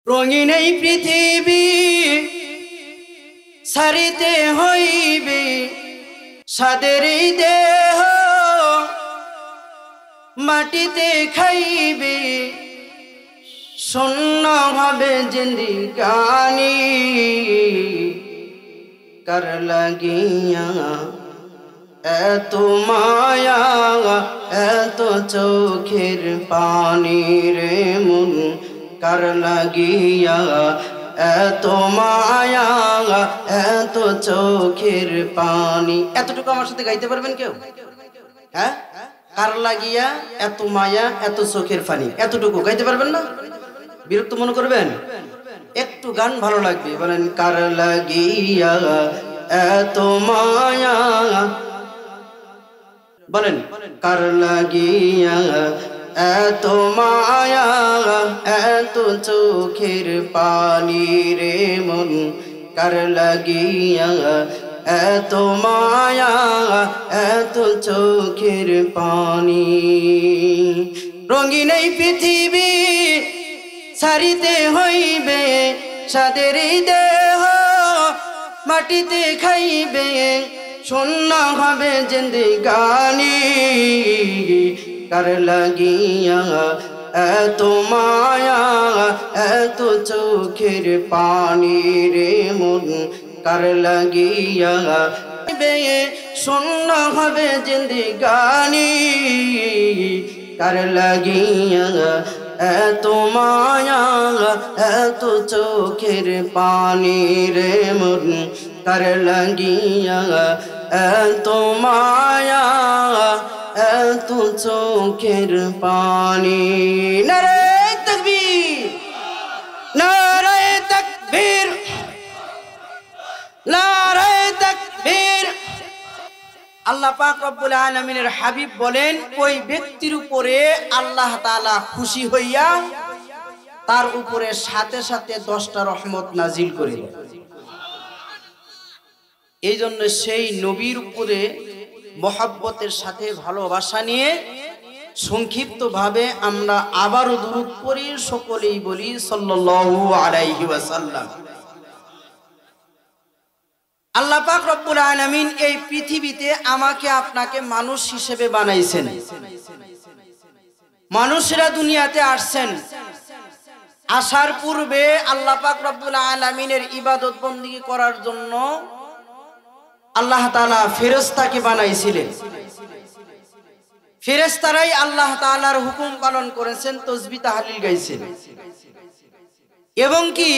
রঙিন এই পৃথিবী সারিতে হইবে, সাদের এই দেহ মাটিতে খাইবে, শূন্য হবে জিন্দিগানি। কার লাগিয়া এত মায়া, এত চোখের পানি রে মন, কার লাগিয়া এত মায়া, এত চোখের পানি। এতটুকু আমার সাথে গাইতে পারবেন কেউ? হ্যাঁ, কার লাগিয়া এত মায়া, এত চোখের পানি, এতটুকু গাইতে পারবেন না? বিরক্ত মনে করবেন? একটু গান ভালো লাগবে, বলেন কার লাগিয়া এত মায়া, বলেন কার লাগিয়া এত মায়া, এত চোখের পানি রে মন, কার লাগিয়া এত মায়া, এত চোখের পানি। রঙিন এই পৃথিবী সারিতে হইবে, সাদের দেহ মাটিতে খাইবে, শূন্য হবে জিন্দিগানি। কার লাগিয়া এত মায়া, এত চোখের পানি রে মন, কার লাগিয়া শূন্য হবে জিন্দিগানি। কার লাগিয়া এত মায়া, এত চোখের পানি রে মন, কার লাগিয়া এত মায়া, এত চোখের পানি। নারে তাকবীর, নারে তাকবীর, নারে তাকবীর। আল্লাহ পাক রব্বুল আলামিনের হাবিব বলেন, ওই ব্যক্তির উপরে আল্লাহ তাআলা খুশি হইয়া তার উপরে সাথে সাথে 10টা রহমত নাজিল করে দেন। এই জন্য সেই নবীর উপরে মহব্বতের সাথে ভালোবাসা নিয়ে সংক্ষিপ্ত ভাবে আমরা আবারও দুরূদ পড়ি, সকলেই বলি সাল্লাল্লাহু আলাইহি ওয়াসাল্লাম। আল্লাহ পাক রব্বুল আলামিন এই পৃথিবীতে আমাকে আপনাকে মানুষ হিসেবে বানাইছেন। মানুষরা দুনিয়াতে আসছেন, আসার পূর্বে আল্লাহ পাক রব্বুল আলামিনের ইবাদত বন্দেগী করার জন্য আল্লাহ তাআলা ফেরেশতাকে বানাইছিলেন। ফেরেশতারাই আল্লাহ তাআলার হুকুম পালন করেছেন, তাসবিহ তাহলিল গাইছেন। এবং কি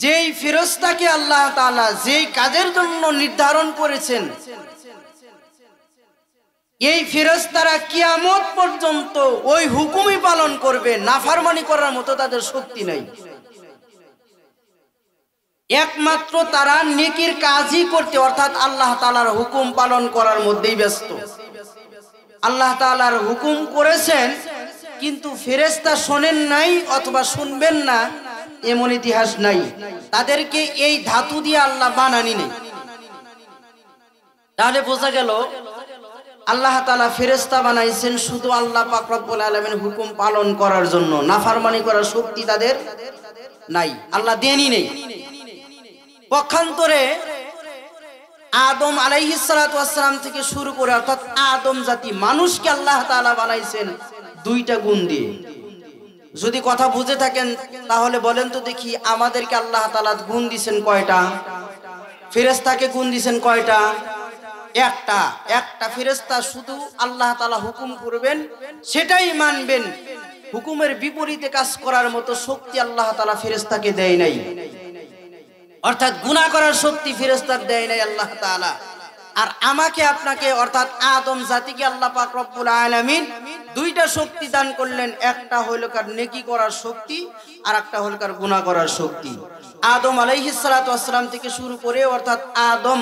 যেই ফেরেশতাকে আল্লাহ তাআলা যেই কাজের জন্য নির্ধারণ করেছেন, এই ফেরেশতারা কিয়ামত পর্যন্ত ওই হুকুমই পালন করবে, নাফরমানি করার মতো তাদের শক্তি নাই। একমাত্র তারা নেকির কাজই করতে, অর্থাৎ আল্লাহ তাআলার হুকুম পালন করার মধ্যেই ব্যস্ত। আল্লাহ তাআলার হুকুম করেছেন, কিন্তু ফেরেশতা শোনেন নাই অথবা শুনবেন না এমন ইতিহাস নাই। তাদেরকে এই ধাতু দিয়ে আল্লাহ বানানি নেই। তাহলে বোঝা গেল আল্লাহ তাআলা ফেরেশতা বানাইছেন শুধু আল্লাহ পাক রব্বুল আলামিনের হুকুম পালন করার জন্য, নাফরমানি করার শক্তি তাদের নাই, আল্লাহ দেনই নেই। পক্ষান্তরে আদম আলাইহিস সালাতু ওয়াস সালাম থেকে শুরু করে অর্থাৎ আদম জাতি মানুষকে আল্লাহ তাআলা বানাইছেন 2টা গুণ দিয়ে। যদি কথা বুঝে থাকেন তাহলে বলেন তো দেখি, আমাদেরকে আল্লাহ তাআলা গুণ দিবেন কয়টা? ফেরেশতাকে গুণ দিবেন কয়টা? একটা। একটা ফেরেশতা শুধু আল্লাহ তাআলা হুকুম করবেন সেটাই মানবেন, হুকুমের বিপরীতে কাজ করার মতো শক্তি আল্লাহ তাআলা ফেরেশতাকে দেয় নাই। অর্থাৎ গুনাহ করার শক্তি ফেরেশতার দেয় নাই আল্লাহ তাআলা। আর আমাকে আপনাকে অর্থাৎ আদম জাতিকে আল্লাহ পাক রব্বুল আলামিন 2টা শক্তি দান করলেন। একটা হলো কার নেকি করার শক্তি, আর একটা হলো কার গুনাহ করার শক্তি। আদম আলাইহিস সালাতু ওয়াস সালাম থেকে শুরু করে অর্থাৎ আদম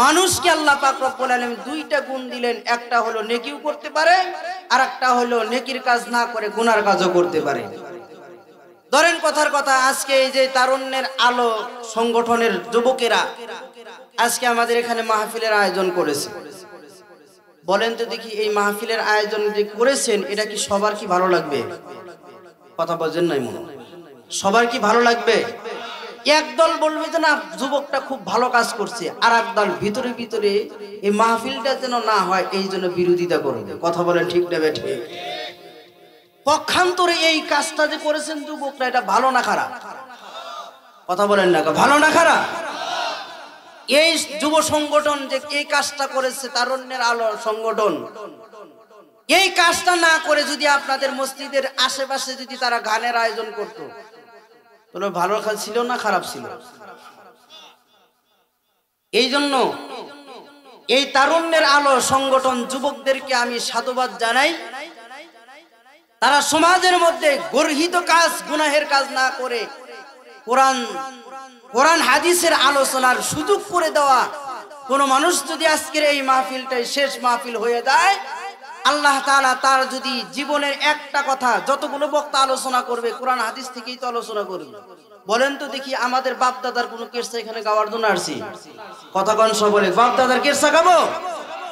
মানুষকে আল্লাহ পাক রব্বুল আলামিন 2টা গুণ দিলেন। একটা হলো নেকিও করতে পারে, আর একটা হলো নেকির কাজ না করে গুনার কাজও করতে পারে। ধরেন কথার কথা, আজকে এই যে তারুণ্যের আলো সংগঠনের যুবকেরা আজকে আমাদের এখানে মাহফিলের আয়োজন করেছে। বলেন তো দেখি, এই মাহফিলের আয়োজন যে করেছেন এটা কি সবার কি ভালো লাগবে? কথা বলছেন নাই মনে? সবার কি ভালো লাগবে? একদল বলবে যে না যুবকটা খুব ভালো কাজ করছে, আর একদল ভিতরে ভিতরে এই মাহফিলটা যেন না হয় এই জন্য বিরোধিতা করবে। কথা বলেন ঠিক না বেঠে? পক্ষান্তরে এই কাজটা যে করেছেন যুবকরা, এটা ভালো না খারাপ? কথা বলেন না, ভালো না খারাপ? এই যুব সংগঠন যে এই কাজটা করেছে, তারুণ্যের আলো সংগঠন, এই কাজটা না করে যদি আপনাদের মসজিদের আশেপাশে যদি তারা গানের আয়োজন করতো, তাহলে ভালো কাজ ছিল না খারাপ ছিল? এই জন্য এই তারুণ্যের আলো সংগঠন যুবকদেরকে আমি সাধুবাদ জানাই। তারা সমাজের মধ্যে গর্হিত কাজ, গুনাহের কাজ না করে কোরআন হাদিসের আলোচনার সুযোগ করে দেওয়া। কোন মানুষ যদি আজকের এই মাহফিলটাই শেষ মাহফিল হয়ে যায়, আল্লাহ তাআলা তার যদি জীবনের একটা কথা, যতগুলো বক্তা আলোচনা করবে কোরআন হাদিস থেকেই তো আলোচনা করবে। বলেন তো দেখি, আমাদের বাপ দাদার কোনো কেরসা এখানে গাওয়ার জন্য আসছি? কথা কন সব বলে, বাপ দাদার কেরসা গাবো?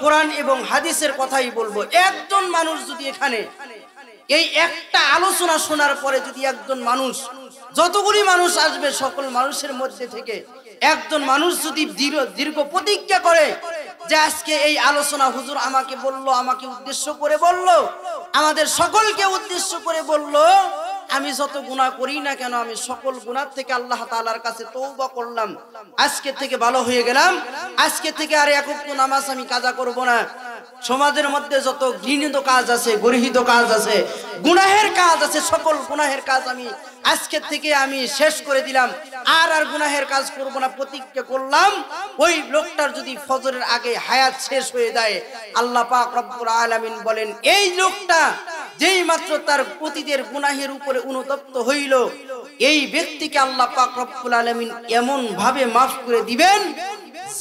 কোরআন এবং হাদিসের কথাই বলবো। একজন মানুষ যদি এখানে এই একটা আলোচনা শোনার পরে যদি একজন মানুষ, যতগুলি মানুষ আসবে সকল মানুষের মধ্যে থেকে একজন মানুষ যদি দীর্ঘ প্রতিজ্ঞা করে যে আজকে এই আলোচনা হুজুর আমাকে বলল, আমাকে উদ্দেশ্য করে বলল, আমাদের সকলকে উদ্দেশ্য করে বলল, আমি যত গুনাহ করি না কেন আমি সকল গুনাহ থেকে আল্লাহ তাআলার কাছে তওবা করলাম, আজকে থেকে ভালো হয়ে গেলাম, আজকে থেকে আর এক ওয়াক্ত নামাজ আমি কাজা করব না, সমাজের মধ্যে যত ঘৃণিত কাজ আছে, গর্হিত কাজ আছে, গুনাহের কাজ আছে, সকল গুনাহের কাজ আমি আজকে থেকে আমি শেষ করে দিলাম, আর গুনাহের কাজ করব না প্রতিজ্ঞা করলাম। ওই লোকটার যদি ফজরের আগে হায়াত শেষ হয়ে যায়, আল্লাহ পাক রব্বুল আলামিন বলেন এই লোকটা যেই মাত্র তার অতীতের গুনাহের উপরে অনুতপ্ত হইল, এই ব্যক্তিকে আল্লাহ পাক রব্বুল আলামিন এমন ভাবে মাফ করে দিবেন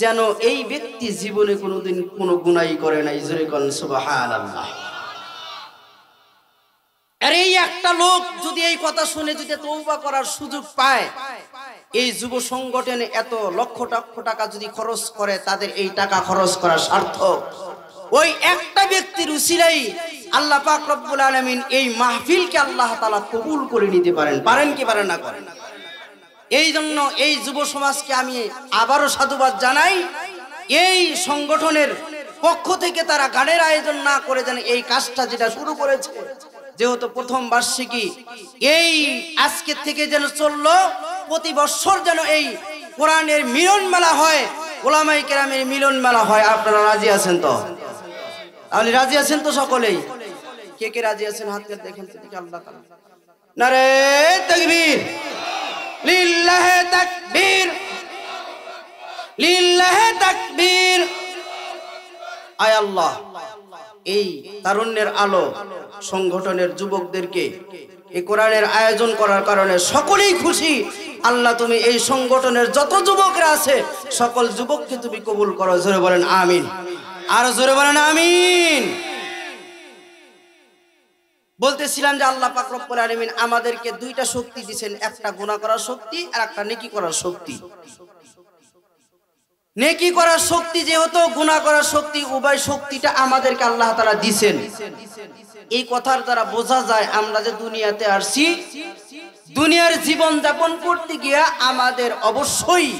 যেন এই ব্যক্তি জীবনে কোনোদিন কোনো গুনাহ করে নাই। জোরে কোন সুবহানাল্লাহ। আর এই একটা লোক যদি এই কথা শুনে যদি তওবা করার সুযোগ পায়, এই যুব সংগঠনে এত লক্ষ লক্ষ টাকা যদি খরচ করে, তাদের এই টাকা খরচ করা সার্থক। ওই একটা ব্যক্তির উসিলাই আল্লাহ পাক রব্বুল আলামিন এই মাহফিলকে আল্লাহ তাআলা কবুল করে নিতে পারেন। পারেন কি পারেন না? করেন। এই জন্য এই যুব সমাজকে আমি আবারও সাধুবাদ জানাই। এই সংগঠনের পক্ষ থেকে তারা গানের আয়োজন না করে যেন এই কাজটা যেটা শুরু করেছে, যেহেতু প্রথম বার্ষিকী, এই আজকের থেকে যেন চললো, প্রতি বছর যেন এই কোরআনের মিলন মেলা হয়, ওলামায়ে কেরামের মিলন মেলা হয়। আপনারা রাজি আছেন তো? আপনি রাজি আছেন তো? সকলেই কে কে রাজি আছেন হাত করে দেখেন তো দেখি। আল্লাহ তাআলা নারে তাকবীর, লিল্লাহি তাকবীর, লিল্লাহি তাকবীর। আয় আল্লাহ, এই তারুণ্যের আলো সংগঠনের যুবকদেরকে এই কোরআনের আয়োজন করার কারণে সকলেই খুশি। আল্লাহ তুমি এই সংগঠনের যত যুবকরা আছে সকল যুবককে তুমি কবুল করো। জোরে বলেন আমিন। আর জোরে বলেন আমিন। বলতেছিলাম যে আল্লাহ পাক রব্বুল আলামিন আমাদেরকে দুইটা শক্তি দিয়েছেন, একটা গুনাহ করার শক্তি আর একটা নেকি করার শক্তি। নেকি করার শক্তি যেহেতু গুনাহ করার শক্তি, উভয় শক্তিটা আমাদেরকে আল্লাহ তাআলা দিয়েছেন। এই কথার দ্বারা বোঝা যায় আমরা যে দুনিয়াতে আসছি, দুনিয়ার জীবন যাপন করতে গিয়ে আমাদের অবশ্যই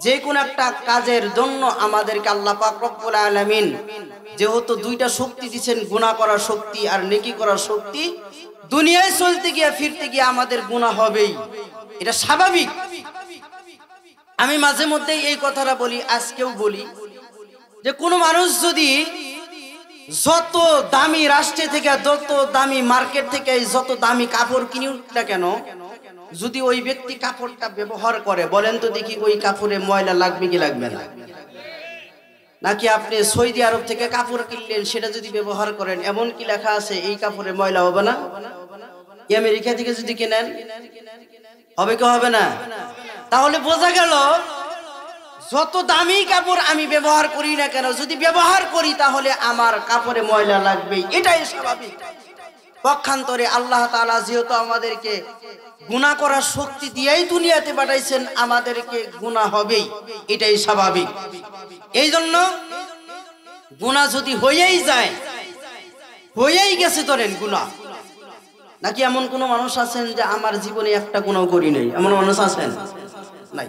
যে কোন একটা কাজের জন্য আমাদেরকে আল্লাহ পাক রব্বুল আলামিন যেহেতু দুইটা শক্তি দিয়েছেন, গুনাহ করার শক্তি আর নেকি করার শক্তি, দুনিয়ায় চলতে গিয়ে ফিরতে গিয়ে আমাদের গুনাহ হবেই, এটা স্বাভাবিক। আমি মাঝে মধ্যে এই কথাটা বলি, আজকেও বলি, যে কোনো মানুষ যদি যত দামি রাষ্ট্র থেকে, যত দামি মার্কেট থেকে যত দামি কাপড় কিনে না কেন, যদি ওই ব্যক্তি কাপড়টা ব্যবহার করে, বলেন তো দেখি ওই কাপড়ে ময়লা লাগবে কি লাগবে না? নাকি আপনি সৌদি আরব থেকে কাপড় কিনলেন, সেটা যদি ব্যবহার করেন, এমন কি লেখা আছে এই কাপড়ে ময়লা হবে না? আমেরিকা থেকে যদি কেনেন হবে কি হবে না? তাহলে বোঝা গেল যত দামি কাপড় আমি ব্যবহার করি না কেন, যদি ব্যবহার করি তাহলে আমার কাপড়ে ময়লা লাগবে, এটাই স্বাভাবিক। পক্ষান্তরে আল্লাহ তাআলা যেহেতু আমাদেরকে গুনাহ করার শক্তি দিয়েই দুনিয়াতে পাঠাইছেন, আমাদেরকে গুনাহ হবেই, এটাই স্বাভাবিক। এই জন্য গুনাহ যদি হয়েই যায়, হয়েই গেছে, ধরেন গুনাহ, নাকি এমন কোনো মানুষ আছেন যে আমার জীবনে একটা গুনাহ করি নাই, এমন মানুষ আছেন? নাই।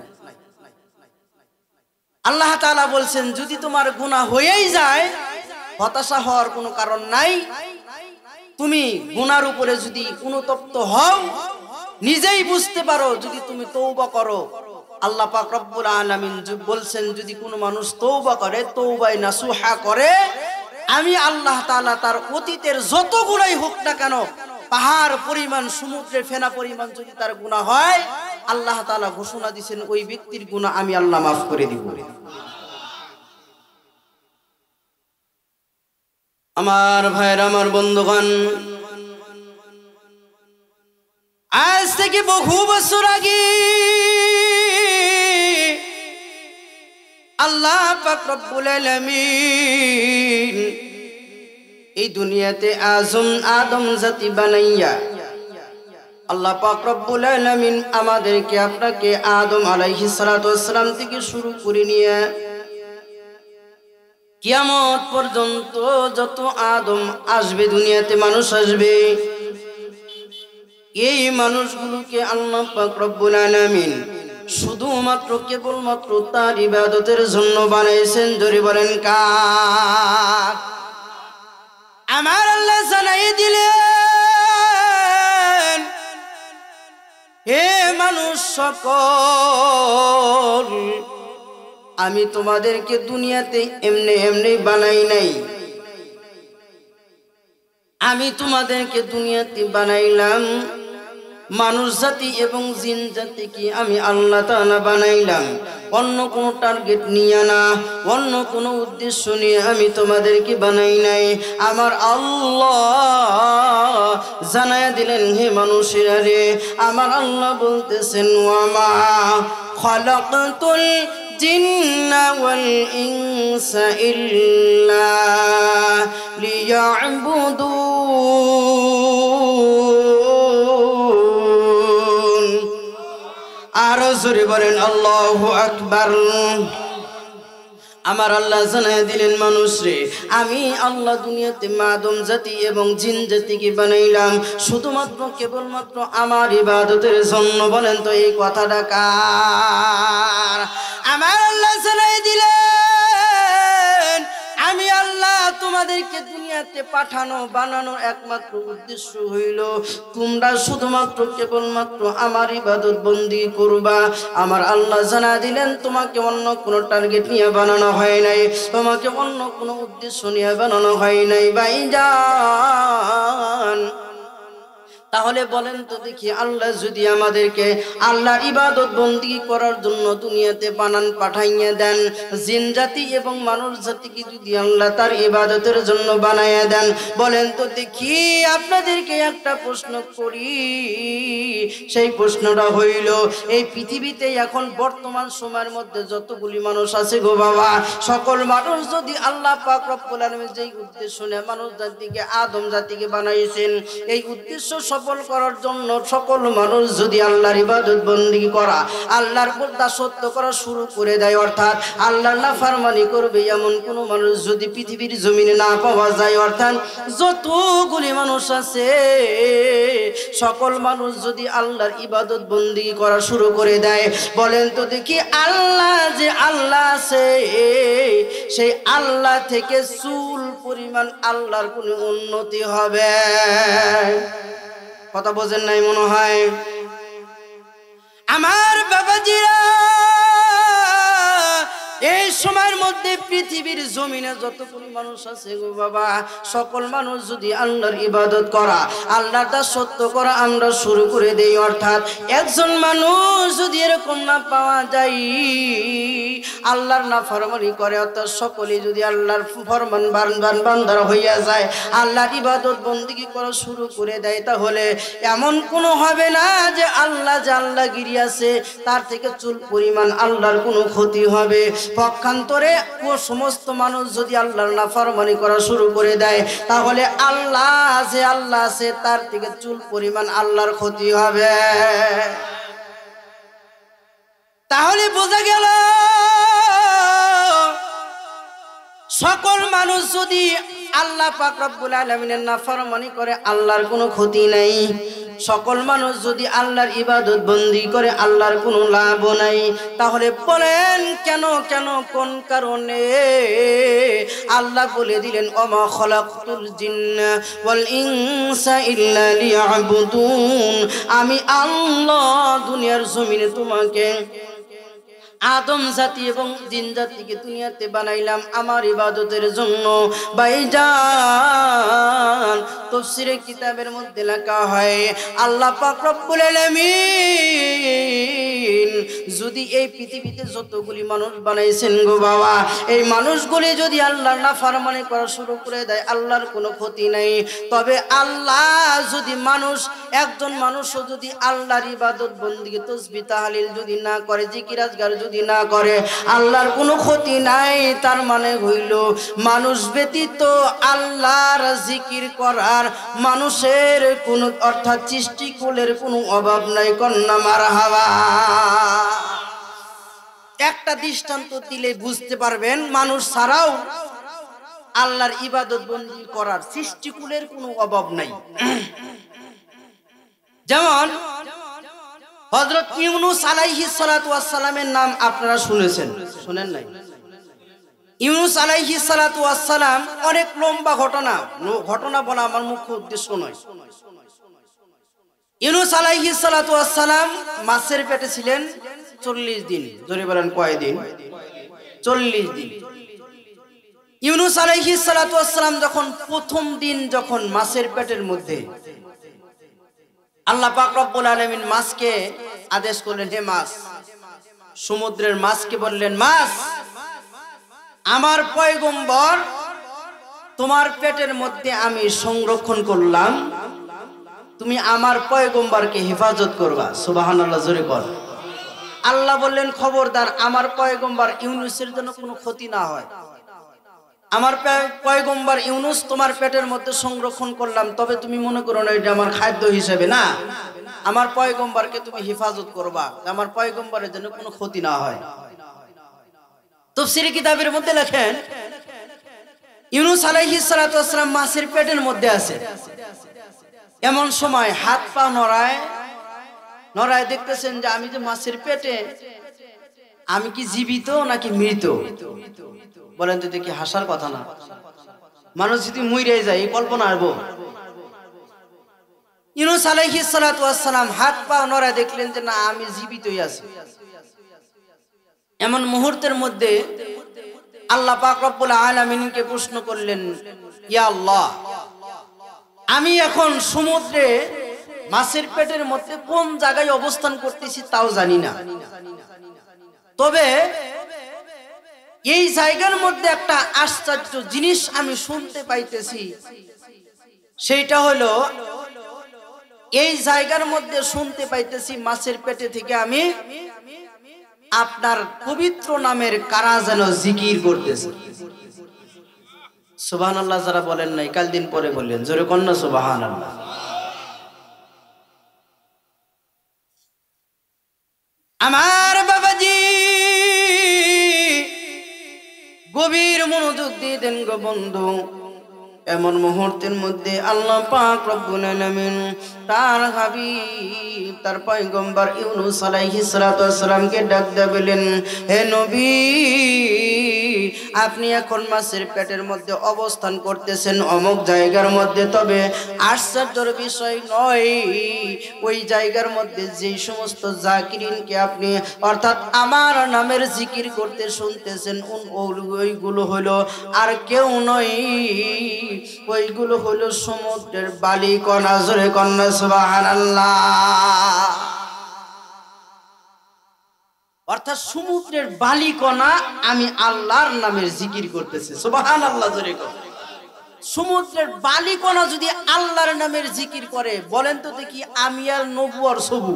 আল্লাহ তাআলা বলছেন যদি তোমার গুনাহ হয়েই যায় হতাশা হওয়ার কোনো কারণ নাই। তুমি গুনার উপরে যদি অনুতপ্ত হও, নিজেই বুঝতে পারো, যদি তুমি তওবা করো, আল্লাহ পাক রব্বুল আলামিন বলছেন যদি কোনো মানুষ তওবা করে, তওবায়ে নাসুহা করে, আমি আল্লাহ তাআলা তার অতীতের যত গুনাহই হোক না কেন, পাহাড় পরিমাণ, সমুদ্রের ফেনা পরিমাণ যদি তার গুনাহ হয়, আল্লাহ তাআলা ঘোষণা দিয়েছেন ওই ব্যক্তির গুনাহ আমি আল্লাহ মাফ করে দিব। আমার ভাইরা, আমার বন্ধুগণ, আজ থেকে বহু বছর আগে আল্লাহ পাক রব্বুল আলামিন এই দুনিয়াতে আদম জাতি বানাইয়া, আল্লাহ পাক রব্বুল আলামিন আমাদেরকে, আপনাকে আদম আলাইহিস সালাতু ওয়াস সালাম থেকে শুরু করে নিয়ে কিয়ামত পর্যন্ত যত আদম আসবে, দুনিয়াতে মানুষ আসবে, এই মানুষগুলোকে আল্লাহ পাক রব্বুল আলামিন শুধুমাত্র কেবলমাত্র তার ইবাদতের জন্য বানাইছেন। জোরে বলেন কার? আমার আল্লাহ জানাই দিলেন, হে মানুষ সকল, আমি তোমাদেরকে দুনিয়াতে এমনি এমনি বানাই নাই, আমি তোমাদেরকে দুনিয়াতে বানাইলাম মানুষ জাতি এবং জিন জাতিকে আমি আল্লাহ তাআলা বানাইলাম অন্য কোনো টার্গেট নিয়ে না, অন্য কোনো উদ্দেশ্য নিয়ে আমি তোমাদেরকে বানাই নাই। আমার আল্লাহ জানায়া দিলেন, হে মানুষেরা রে, আমার আল্লাহ বলতেছেন, ওয়ামা খালাকতুল জিন্না ওয়াল ইনসা ইল্লা লিয়াবুদুন। আরো জোরে বলেন আল্লাহু আকবার। আমার আল্লাহ জানাই দিলেন, মানুষ রে, আমি আল্লাহ দুনিয়াতে আদম জাতি এবং জিন জাতিকে বানাইলাম শুধুমাত্র কেবলমাত্র আমার ইবাদতের জন্য। বলেন তো এই কথাটা কার? আমার আল্লাহ জানাই দিলেন, আমি আল্লাহ তোমাদেরকে দুনিয়াতে পাঠানো, বানানোর একমাত্র উদ্দেশ্য হইল তোমরা শুধুমাত্র কেবলমাত্র আমার ইবাদত বন্দি করবা। আমার আল্লাহ জানা দিলেন, তোমাকে অন্য কোনো টার্গেট নিয়ে বানানো হয় নাই, তোমাকে অন্য কোনো উদ্দেশ্য নিয়ে বানানো হয় নাই ভাইজান। তাহলে বলেন তো দেখি, আল্লাহ যদি আমাদেরকে আল্লাহর ইবাদত বন্দেগী করার জন্য দুনিয়াতে পাঠাইয়া দেন, জিন জাতি এবং মানুষ জাতিকে যদি আল্লাহ তার ইবাদতের জন্য বানাইয়া দেন, বলেন তো দেখি আপনাদেরকে একটা প্রশ্ন করি। সেই প্রশ্নটা হইল, এই পৃথিবীতে এখন বর্তমান সময়ের মধ্যে যতগুলি মানুষ আছে গো বাবা, সকল মানুষ যদি আল্লাহ পাক রব্বুল আলামিন যেই উদ্দেশ্য নিয়ে মানুষ জাতিকে, আদম জাতিকে বানাইছেন, এই উদ্দেশ্য সফল করার জন্য সকল মানুষ যদি আল্লাহর ইবাদত বন্দেগী করা, আল্লাহর দাসত্ব করা শুরু করে দেয়, অর্থাৎ আল্লাহর নাফরমানি করবে, এমন কোন মানুষ যদি পৃথিবীর জমিনে না পাওয়া যায়, অর্থাৎ যতগুলি মানুষ আছে সকল মানুষ যদি আল্লাহর ইবাদত বন্দেগী করা শুরু করে দেয়, বলেন তো দেখি আল্লাহ যে আল্লাহ আছে, সেই আল্লাহ থেকে চুল পরিমাণ আল্লাহর কোন উন্নতি হবে? কথা বোঝেন নাই মনে হয়। আমার বাবাজিরা, এই সময়ের মধ্যে পৃথিবীর জমিনে যতগুলো মানুষ আছে গো বাবা, সকল মানুষ যদি আল্লাহর ইবাদত করা, আল্লাহর দাসত্ব করা আমরা শুরু করে দেই, অর্থাৎ একজন মানুষ যদি এরকম না পাওয়া যায় আল্লাহর নাফরমানি করে, অর্থাৎ সকলেই যদি আল্লাহর ফরমান বান্দার হইয়া যায়, আল্লাহর ইবাদত বন্দেগী করা শুরু করে দেয়, তাহলে এমন কোনো হবে না যে আল্লাহগিরি আছে তার থেকে চুল পরিমাণ আল্লাহর কোনো ক্ষতি হবে। পক্ষান্তরে ও সমস্ত মানুষ যদি আল্লাহর নাফরমানি করা শুরু করে দেয়, তাহলে আল্লাহ আছে তার থেকে চুল পরিমাণ আল্লাহর ক্ষতি হবে। তাহলে বোঝা গেল সকল মানুষ যদি আল্লাহ পাক রব্বুল আলামিনের নাফরমানি করে আল্লাহর কোনো ক্ষতি নাই। সকল মানুষ যদি আল্লাহর ইবাদত বন্দি করে আল্লাহর কোনো লাভ নাই। তাহলে বলেন কেন কোন কারণে? আল্লাহ বলে দিলেন ওমা খলাকতুল জিন্না ওয়াল ইনসা ইল্লা লিয়াবুদুন। আমি আল্লাহ দুনিয়ার জমিনে তোমাকে আদম জাতি এবং জিন জাতিকে দুনিয়াতে বানাইলাম আমার ইবাদতের জন্য। ভাইজান তাফসীরে কিতাবের মধ্যে লেখা হয় আল্লাহ পাক রব্বুল আলামিন যদি এই পৃথিবীতে যতগুলি মানুষ বানাইছেন গো বাবা, এই মানুষগুলি যদি আল্লাহর নাফরমানি করা শুরু করে দেয় আল্লাহর কোনো ক্ষতি নাই। তবে আল্লাহ যদি একজন মানুষও যদি আল্লাহর ইবাদত বন্দেগী তাসবিহ তাহলিল যদি না করে, জিকির আজকার যদি না করে আল্লাহর কোনো ক্ষতি নাই। তার মানে হইল মানুষ ব্যতীত আল্লাহর জিকির করার মানুষের কোনো অর্থাৎ সৃষ্টিকুলের কোনো অভাব নাই। কন্যা মারহাবা। একটা দৃষ্টান্ত দিলে বুঝতে পারবেন মানুষ ছাড়াও আল্লাহর ইবাদত বন্দি করার সৃষ্টিকুলের কোনো অভাব নাই। যেমন হযরত ইউনূস আলাইহিস সালাতু ওয়াস সালামের নাম আপনারা শুনেছেন, শুনেন নাই? ইউনূস আলাইহিস সালাতু ওয়াস সালাম অনেক লম্বা ঘটনা বলা আমার মুখ্য উদ্দেশ্য নয়। ইউনূস আলাইহিস সালাতু ওয়াস সালাম মাছের পেটে ছিলেন 40 দিন। জোরে বলেন কয় দিন? 40 দিন। ইউনূস আলাইহিস সালাতু ওয়াস সালাম যখন প্রথম দিন যখন মাছের পেটের মধ্যে, আল্লাহ পাক রব্বুল আলামিন মাছকে আদেশ করলেন, হে মাছ, সমুদ্রের মাছকে বললেন, মাছ আমার পয়গম্বর তোমার পেটের মধ্যে আমি সংরক্ষণ করলাম, তুমি আমার পয়গম্বরকে হেফাজত করবা। সুবহানাল্লাহ, জোরে বল। আল্লাহ বললেন, খবরদার আমার পয়গম্বর ইউনূসের জন্য কোনো ক্ষতি না হয়। আমার পয়গম্বর ইউনূস তোমার পেটের মধ্যে সংরক্ষণ করলাম, তবে তুমি মনে করো না এটা আমার খাদ্য হিসেবে, না, আমার পয়গম্বরকে তুমি হেফাজত করবা, আমার পয়গম্বরের জন্য কোনো ক্ষতি না হয়। তাফসীরে কিতাবের মধ্যে লেখেন ইউনূস আলাইহিস সালাতু ওয়াস সালাম মাছের পেটের মধ্যে আছে। এমন সময় হাত পা নড়ায় দেখতেছেন যে আমি যে মাছের পেটে, আমি কি জীবিত নাকি মৃত? বলেন তো দেখি, হাসার কথা না। মানুষ যদি মইরে যায় এই কল্পনা আসবো? ইউনূস আলাইহিস সালাতু ওয়াস সালাম হাত পা নড়ায় দেখলেন যে না, আমি জীবিতই আছি। এমন মুহূর্তের মধ্যে আল্লাহ পাক রব্বুল আলামিনকে প্রশ্ন করলেন, ইয়া আল্লাহ, আমি এখন সমুদ্রে মাছের পেটের মধ্যে কোন জায়গায় অবস্থান করতেছি তাও জানি না, তবে এই জায়গার মধ্যে একটা আশ্চর্য জিনিস আমি শুনতে পাইতেছি। সেইটা হলো, এই জায়গার মধ্যে শুনতে পাইতেছি মাছের পেটে থেকে আমি আপনার পবিত্র নামের কারা যেন জিকির করতেছি। সুবহানাল্লাহ। যারা বলেন নাই কাল দিন পরে বললেন, জোরে কন্যা সুবহানাল্লাহ। আমার বাবাজি গভীর মনোযোগ দিয়ে দেন গো বন্ধু। এমন মুহূর্তের মধ্যে আল্লাহ পাক রব্বুল আলামিন তার হাবিব তার পয়গম্বর ইউনূস আলাইহিস সালাতু ওয়াস সালামকে ডাক দিয়ে বলেন, হে নবী, আপনি এখন মাছের পেটের মধ্যে অবস্থান করতেছেন অমুক জায়গার মধ্যে, তবে আশ্চর্যের বিষয় নয়, ওই জায়গার মধ্যে যেই সমস্ত জাকিরিনকে আপনি অর্থাৎ আমার নামের জিকির করতে শুনতেছেন, ওইগুলো হলো আর কেউ নয়, ওইগুলো হলো সমুদ্রের বালি কণা। জোরে কন্যা সুবহানাল্লাহ। অর্থাৎ সমুদ্রের বালি কণা আমি আল্লাহর নামের জিকির করতেছি। সুবহানাল্লাহ, জোরে কর। সমুদ্রের বালি কণা যদি আল্লাহর নামের জিকির করে, বলেন তো দেখি আমি আর নবু আর সবু,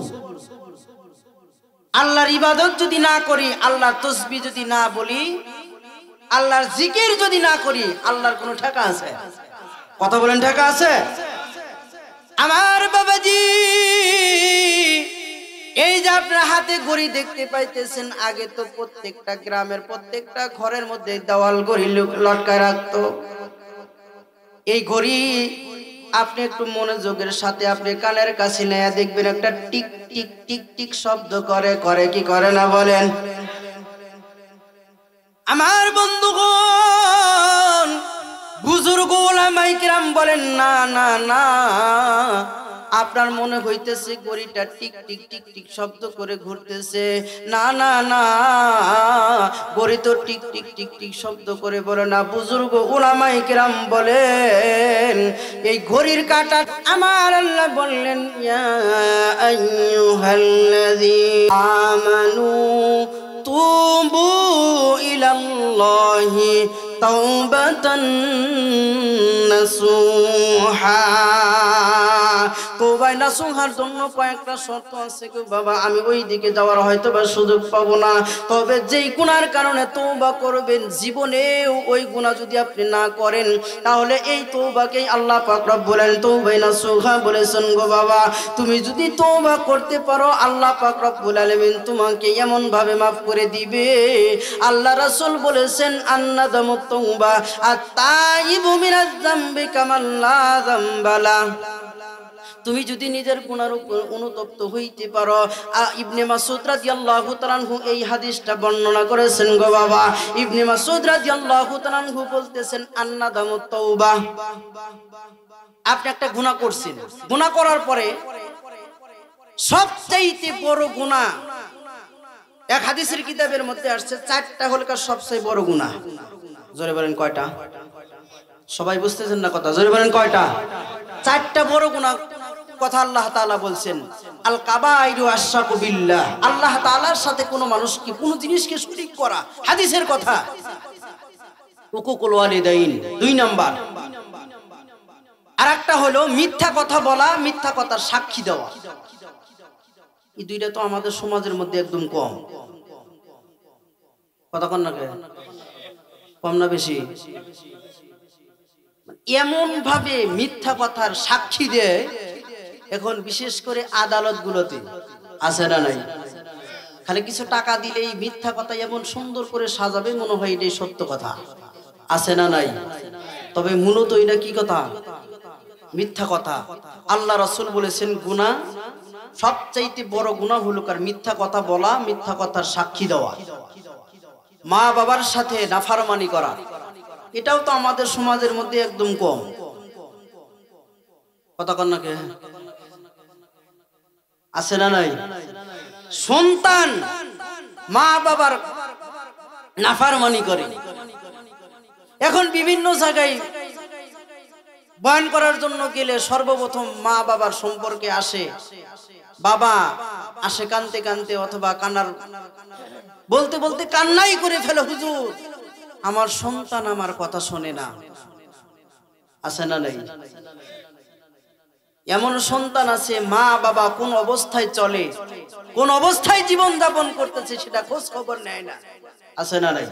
আল্লাহর ইবাদত যদি না করি, আল্লাহর তাসবিহ যদি না বলি, আল্লাহর জিকির যদি না করি, আল্লাহর কোনো ঠেকা আছে? কথা বলেন, ঠেকা আছে? আমার বাবাজি, এই যে আপনার হাতে ঘড়ি দেখতে পাইতেছেন, আগে তো প্রত্যেকটা গ্রামের প্রত্যেকটা ঘরের মধ্যে দেওয়াল ঘড়ি লটকায় রাখতো। এই ঘড়ি আপনি একটু মনোযোগের সাথে আপনি কানের কাছে নিয়ে দেখবেন একটা টিক টিক টিক টিক শব্দ করে, করে কি করে না বলেন? আমার বন্ধুগণ, বুজুর্গ উলামায়ে কিরাম বলেন না না না, আপনার মনে হইতেছে ঘড়িটা টিক টিক টিক টিক শব্দ করে ঘুরতেছে। না না না, ঘড়ি তো টিক টিক টিক টিক শব্দ করে বলে না। বুজুর্গ উলামায়ে কিরাম বলেন এই ঘড়ির কাঁটা আমার আল্লাহ বললেন ইয়া আইয়ুহাল্লাযীনা আমানু তুবু ইলাল্লাহি তাওবাতান নাসুহা। তওবা নাসুহার জন্য কয়েকটা শর্ত আছে গো বাবা, আমি ওই দিকে যাওয়ার হয়তো বা সুযোগ পাবো না। তবে যেই গুনার কারণে তওবা করবেন, জীবনেও ওই গুনাহ যদি আপনি না করেন, তাহলে এই তওবাকেই আল্লাহ পাক রব্বুল আলামিন তওবা নাসুহা বলেছেন গো বাবা। তুমি যদি তওবা করতে পারো, আল্লাহ পাক রব্বুল আলামিন তোমাকে এমন ভাবে মাফ করে দিবে। আল্লাহ রাসূল বলেছেন আন্নাদামুত তওবা আত-তাইবু মিনাজ যামবি কামান লা যামবালা। তুমি যদি নিজের গুনার উপর অনুতপ্ত হইতে পারো, ইবনে মাসউদ রাদিয়াল্লাহু তাআলা আনহু এই হাদিসটা বর্ণনা করেছেন গো বাবা। ইবনে মাসউদ রাদিয়াল্লাহু তাআলা আনহু বলতেছেন আন্নাদামুত তওবা, আপনি একটা গুনাহ করছেন, গুনাহ করার পরে সবচেয়ে বড় গুনাহ, এক হাদিসের কিতাবের মধ্যে আসছে চারটা হলো সবচেয়ে বড় গুনাহ। জোরে বলেন কয়টা? সবাই বুঝতেছেন না কথা? জোরে বলেন কয়টা? চারটা বড় গুনাহ কথা আল্লাহ তাআলা বলছেন। আল কাবাইরু আশরাকু বিল্লাহ, আল্লাহ তাআলার সাথে কোনো মানুষকে কোনো জিনিসকে শরীক করা, হাদিসের কথা। উকুকুল ওয়ালিদাইন 2 নাম্বার। আরেকটা হলো মিথ্যা কথা বলা, মিথ্যা কথার সাক্ষী দেওয়া। এই দুইটা তো আমাদের সমাজের মধ্যে একদম কম। কথা কন না, কম না বেশি? এমন ভাবে মিথ্যা কথার সাক্ষী দেয় এখন, বিশেষ করে আদালত গুলোতে আছে না নাই? খালি কিছু টাকা দিলেই মিথ্যা কথা এমন সুন্দর করে সাজাবে, মনে হয় এটাই সত্য কথা। আছে না নাই? তবে মূলত এটা কি কথা? মিথ্যা কথা। আল্লাহ রাসূল বলেছেন গুনাহ, সবচাইতে বড় গুনাহ হলো কার মিথ্যা কথা বলা, মিথ্যা কথার সাক্ষী দেওয়া, মা বাবার সাথে নাফরমানি করা। এটাও তো আমাদের সমাজের মধ্যে একদম কম। কথা কন না কে? আছে না নাই? সন্তান মা বাবার নাফরমানি করে। এখন বিভিন্ন জায়গায় বয়ান করার জন্য গেলে সর্বপ্রথম মা বাবার সম্পর্কে আসে। বাবা আসে কানতে কানতে, অথবা কান্নার বলতে বলতে কান্নাই করে ফেলে, হুজুর আমার সন্তান আমার কথা শোনে না। আছে না নাই? এমন সন্তান আছে, মা বাবা কোন অবস্থায় চলে, কোন অবস্থায় জীবন যাপন করতেছে সেটা খোঁজ খবর নেয় না। আছে না নাই?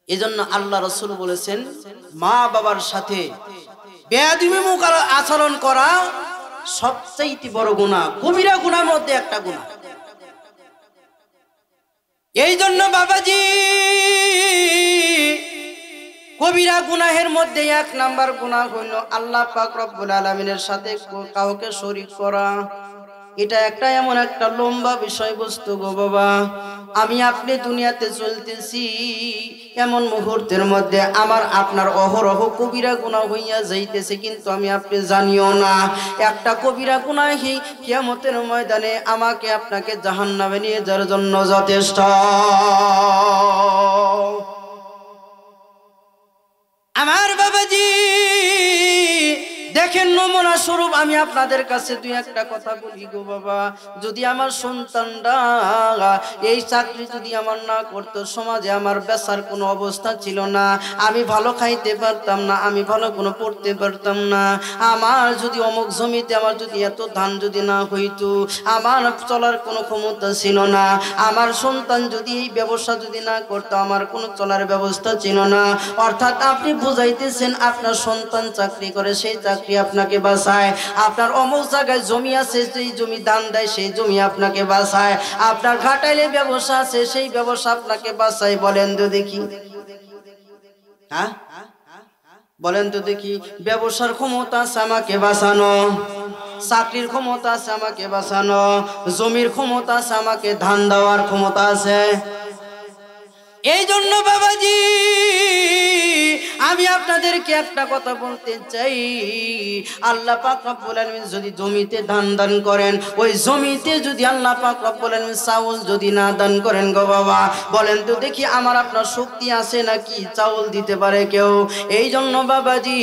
এজন্য আল্লাহ রাসূল বলেছেন মা বাবার সাথে বেয়াদবিমুখ আচরণ করা সবচেয়ে বড় গুনাহ, কবিরা গুনাহের মধ্যে একটা গুনাহ। এই জন্য বাবাজি, কবিরা গুনাহের মধ্যে 1 নাম্বার গুনাহ হইল আল্লাহ পাক রব্বুল আলামিনের সাথে কাউকে শরীক করা। এটা একটা এমন একটা লম্বা বিষয়বস্তু গো বাবা। আমি আপনি দুনিয়াতে চলতেছি, এমন মুহূর্তের মধ্যে আমার আপনার অহরহ কবিরা গুনাহ হইয়া যাইতেছে, কিন্তু আমি আপনি জানিও না। একটা কবিরা গুনাহই কিয়ামতের ময়দানে আমাকে আপনাকে জাহান্নামে নিয়ে যাওয়ার জন্য যথেষ্ট। আমার বাবাজি দেখেন, নমুনা স্বরূপ আমি আপনাদের কাছে 2-1টা কথা বলি গো বাবা। যদি আমার সন্তানরা এই চাকরি যদি আমার না করতো, সমাজে আমার বেচার কোনো অবস্থা ছিল না, আমি ভালো খাইতে পারতাম না, আমি ভালো কোনো পড়তে পারতাম না। আমার যদি অমুক জমিতে আমার যদি এত ধান যদি না হইতো, আমার চলার কোনো ক্ষমতা ছিল না। আমার সন্তান যদি এই ব্যবসা যদি না করতো, আমার কোনো চলার ব্যবস্থা ছিল না। অর্থাৎ আপনি বুঝাইতেছেন আপনার সন্তান চাকরি করে, সেই চাকরি আপনাকে বাঁচায়। আপনার অমুক জায়গায় জমি আছে, সেই জমি দান দেয়, সেই জমি আপনাকে বাঁচায়। আপনার ঘাটাইলে ব্যবসা আছে, সেই ব্যবসা আপনাকে বাঁচায়। বলেন তো দেখি, হ্যাঁ? বলেন তো দেখি, ব্যবসার ক্ষমতা আছে আমাকে বাঁচানো, চাকরির ক্ষমতা আছে আমাকে বাঁচানো, জমির ক্ষমতা আছে আমাকে ধান দেওয়ার ক্ষমতা আছে। এই জন্য বাবাজি আমি আপনাদেরকে একটা কথা বলতে চাই, আল্লাহ পাক রব্বুল আলামিন যদি জমিতে ধান দান করেন, ওই জমিতে যদি আল্লাহ পাক রব্বুল আলামিন চাউল যদি না দান করেন গো বাবা, বলেন তো দেখি আমার আপনার শক্তি আছে নাকি চাউল দিতে পারে কেউ? এই জন্য বাবাজি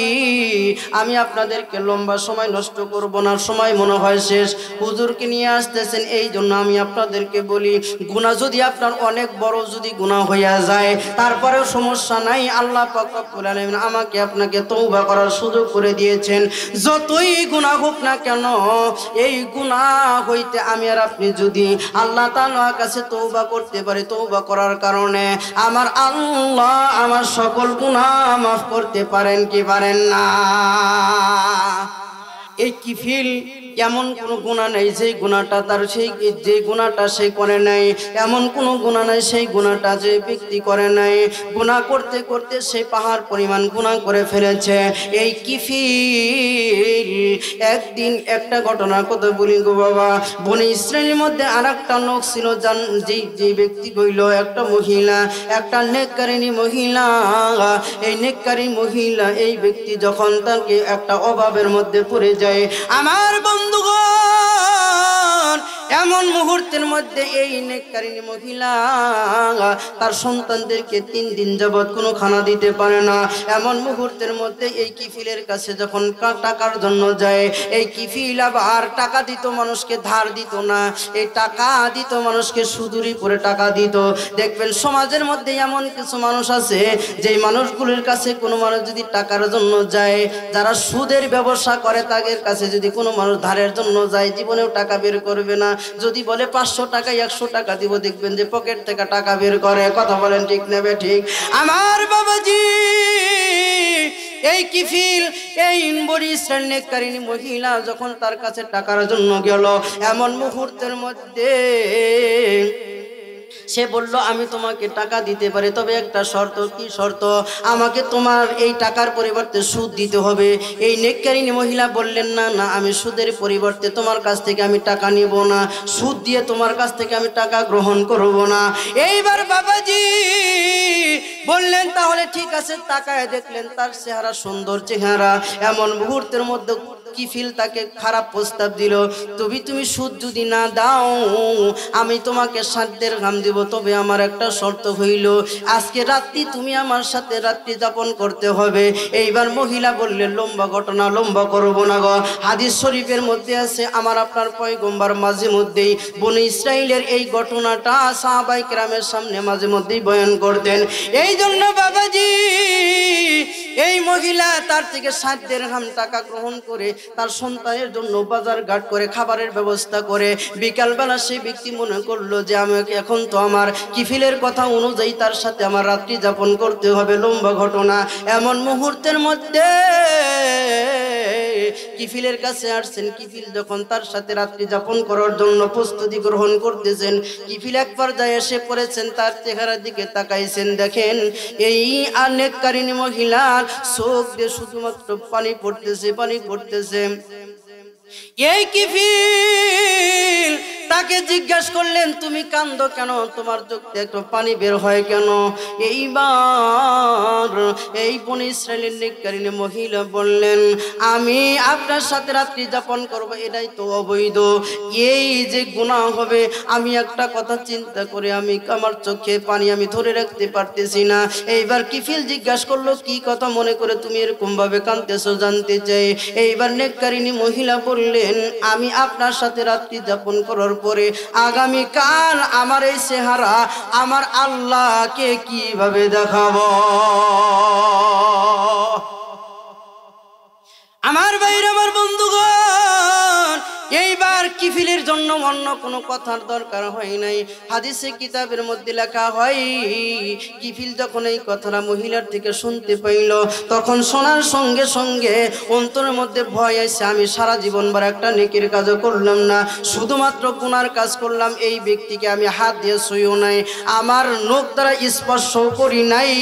আমি আপনাদেরকে লম্বা সময় নষ্ট করব না, সময় মনে হয় শেষ, হুজুরকে নিয়ে আসতেছেন। এই জন্য আমি আপনাদেরকে বলি, গুনাহ যদি আপনার অনেক বড় যদি গুনাহ হইয়া যায় তারপরেও সমস্যা নাই, আল্লাহ পাক রব্বুল আলামিন আমাকে আপনাকে তওবা করার সুযোগ করে দিয়েছেন। যতই গুনাহ হোক না কেন, এই গুনাহ হইতে আমি আর আপনি যদি আল্লাহ তাআলার কাছে তওবা করতে পারি, তওবা করার কারণে আমার আল্লাহ আমার সকল গুনাহ মাফ করতে পারেন কি পারেন না? এই কিফিল এমন কোনো গুনাহ নেই যেই গুনাহটা তার যে গুনাহটা সে করে নাই, এমন কোনো গুনাহ নাই সেই গুনাহটা যে ব্যক্তি করে নাই। গুনাহ করতে করতে সে পাহাড় পরিমাণ গুনাহ করে ফেলেছে। এই কিফিল একদিন একটা ঘটনার কথা বলি গো বাবা, বনি ইসরায়েলের মধ্যে আরেকটা লোক ছিল, যে ব্যক্তি হইল একটা মহিলা, একটা নেককারিনী মহিলা। এই নেককারী মহিলা এই ব্যক্তি যখন তাকে একটা অভাবের মধ্যে পড়ে যায়, আমার বন্ধুগণ, এমন মুহূর্তের মধ্যে এই নেককারিনী মহিলা তার সন্তানদেরকে 3 দিন যাবত কোনো খানা দিতে পারে না। এমন মুহূর্তের মধ্যে এই কিফিলের কাছে যখন টাকার জন্য যায়, এই কিফিল আবার টাকা দিত মানুষকে, ধার দিত না, এই টাকা দিত মানুষকে সুদুরি করে টাকা দিত। দেখবেন সমাজের মধ্যে এমন কিছু মানুষ আছে, যেই মানুষগুলোর কাছে কোনো মানুষ যদি টাকার জন্য যায়, যারা সুদের ব্যবসা করে, তাদের কাছে যদি কোনো মানুষ ধারের জন্য যায়, জীবনেও টাকা বের করবে না। যদি বলে 500 টাকা 100 টাকা দিব, দেখবেন যে পকেট থেকে টাকা বের করে। কথা বলেন ঠিক নেবে ঠিক? আমার বাবাজি এই কিফিল, এই বনি ইসরায়েল নেককারিনী মহিলা যখন তার কাছে টাকার জন্য গেল, এমন মুহূর্তের মধ্যে সে বলল, আমি তোমাকে টাকা দিতে পারি, তবে একটা শর্ত। কি শর্ত? আমাকে তোমার এই টাকার পরিবর্তে সুদ দিতে হবে। এই নেককারিনী মহিলা বললেন, না না, আমি সুদের পরিবর্তে তোমার কাছ থেকে আমি টাকা নিব না, সুদ দিয়ে তোমার কাছ থেকে আমি টাকা গ্রহণ করব না। এইবার বাবাজি বললেন, তাহলে ঠিক আছে। তাকায় দেখলেন তার চেহারা সুন্দর চেহারা। এমন মুহূর্তের মধ্যে কিফিল তাকে খারাপ প্রস্তাব দিল, তুমি সুদ যদি না দাও, আমি তোমাকে 7 দিরহাম দিব, তবে আমার একটা শর্ত হইল, আজকে রাত্রি তুমি আমার সাথে রাত্রি যাপন করতে হবে। এইবার মহিলা বললেন, লম্বা ঘটনা, লম্বা করব না গো। হাদিস শরীফের মধ্যে আছে, আমার আপনার পয়গম্বর মাঝে মধ্যেই বনি ইসরাইলের এই ঘটনাটা সাহাবায়ে কেরামের সামনে মাঝে মধ্যেই বয়ান করতেন। এই জন্য বাবাজি এই মহিলা তার থেকে 7 দিরহাম টাকা গ্রহণ করে তার সন্তানের জন্য বাজার ঘাট করে খাবারের ব্যবস্থা করে, বিকালবেলা সেই ব্যক্তি মনে করলো যে আমাকে এখন তো আমার কিফিলের কথা অনুযায়ী তার সাথে আমার রাত্রি যাপন করতে হবে। লম্বা ঘটনা। এমন মুহূর্তের মধ্যে কিফিলের কাছে আসছেন। কিফিল যখন তার সাথে রাত্রি যাপন করার জন্য প্রস্তুতি গ্রহণ করতেছেন, কিফিল এক পর্যায়ে এসে পড়েছেন, তার চেহারার দিকে তাকাইছেন, দেখেন এই নেককারিনী মহিলার চোখ দিয়ে শুধুমাত্র পানি পড়তেছে, পানি পড়তেছে। এই কিফিল তাকে জিজ্ঞাসা করলেন, তুমি কান্দো কেন? তোমার চোখ থেকে একটু পানি বের হয় কেন? এইবার এই বনি ইসরাইলের নেককারিনী মহিলা বললেন, আমি আপনার সাথে রাত্রি যাপন করব, এটাই তো অবৈধ, এই যে গুনাহ হবে। আমি একটা কথা চিন্তা করে আমি আমার চোখে পানি আমি ধরে রাখতে পারতেছি না। এইবার কিফিল জিজ্ঞাসা করলো, কি কথা মনে করে তুমি এরকম ভাবে কাঁদতেছো জানতে চাই। এইবার নেককারিনী মহিলা বললেন, আমি আপনার সাথে রাত্রি যাপন করার পরে আগামীকাল আমার এই চেহারা আমার আল্লাহকে কিভাবে দেখাবো? আমার ভাইরা, আমার বন্ধুগণ, এইবার কিফিলের জন্য অন্য কোনো কথার দরকার হয় নাই। হাদিসে কিতাবের মধ্যে লেখা হয় কিফিল যখন এই কথাটা মহিলার থেকে শুনতে পাইল, তখন শোনার সঙ্গে সঙ্গে অন্তরের মধ্যে ভয় আসছে, আমি সারা জীবনবার একটা নেকির কাজও করলাম না, শুধুমাত্র গুনার কাজ করলাম। এই ব্যক্তিকে আমি হাত দিয়ে ছুঁইও নাই, আমার নখ দ্বারা স্পর্শ করি নাই।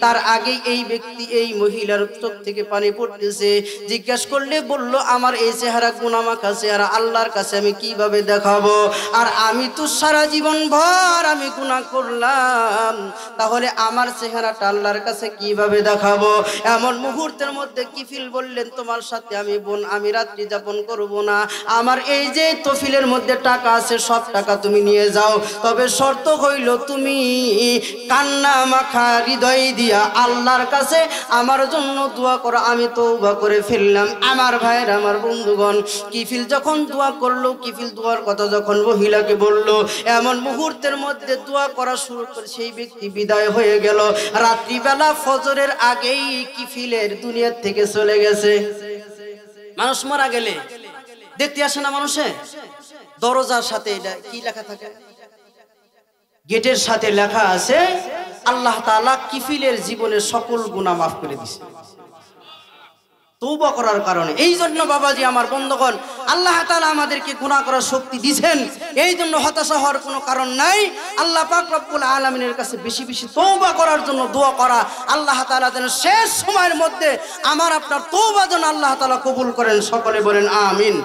তার আগে এই ব্যক্তি এই মহিলার চোখ থেকে পানি পড়তেছে। জিজ্ঞাসা করলে বলল, আমার এই চেহারা গুনামাখা চেহারা আল্লাহর কাছে আমি কিভাবে দেখাবো? আর আমি তো সারা জীবন ভর আমি গুনাহ করলাম, তাহলে আমার চেহারাটা আল্লাহর কাছে কিভাবে দেখাবো? এমন মুহূর্তের মধ্যে কিফিল বললেন, তোমার সাথে আমি রাত্রি যাপন করব না। আমার এই যে তফিলের মধ্যে টাকা আছে সব টাকা তুমি নিয়ে যাও, তবে শর্ত হইল তুমি কান্না মাখা হৃদয় দিয়া আল্লাহর কাছে আমার জন্য দোয়া করো, আমি তওবা করে ফেললাম। আমার ভাইয়ের, আমার বন্ধুগণ, কিফিল যখন দোয়া করলো, কিফিল দোয়ার কথা যখন মহিলাকে বলল, এমন মুহূর্তের মধ্যে দোয়া করা শুরু করে সেই ব্যক্তি বিদায় হয়ে গেল। রাত্রিবেলা ফজরের আগেই কিফিলের দুনিয়া থেকে চলে গেছে। মানুষ মারা গেলে দেখতে আসে না মানুষে? দরজার সাথে এটা কি লেখা থাকে? গেটের সাথে লেখা আছে আল্লাহ তাআলা কিফিলের জীবনের সকল গুনাহ মাফ করে দিয়েছে তওবা করার কারণে। এই জন্য বাবাজি, আমার বন্ধুগণ, আল্লাহ তাআলা আমাদেরকে গুনাহ করার শক্তি দিয়েছেন, এই জন্য হতাশা হওয়ার কোনো কারণ নাই। আল্লাহ পাক রব্বুল আলামিনের কাছে বেশি বেশি তওবা করার জন্য দোয়া করা। আল্লাহ তাআলা যেন শেষ সময়ের মধ্যে আমার আপনার তওবা যেন আল্লাহ তাআলা কবুল করেন। সকলে বলেন আমিন।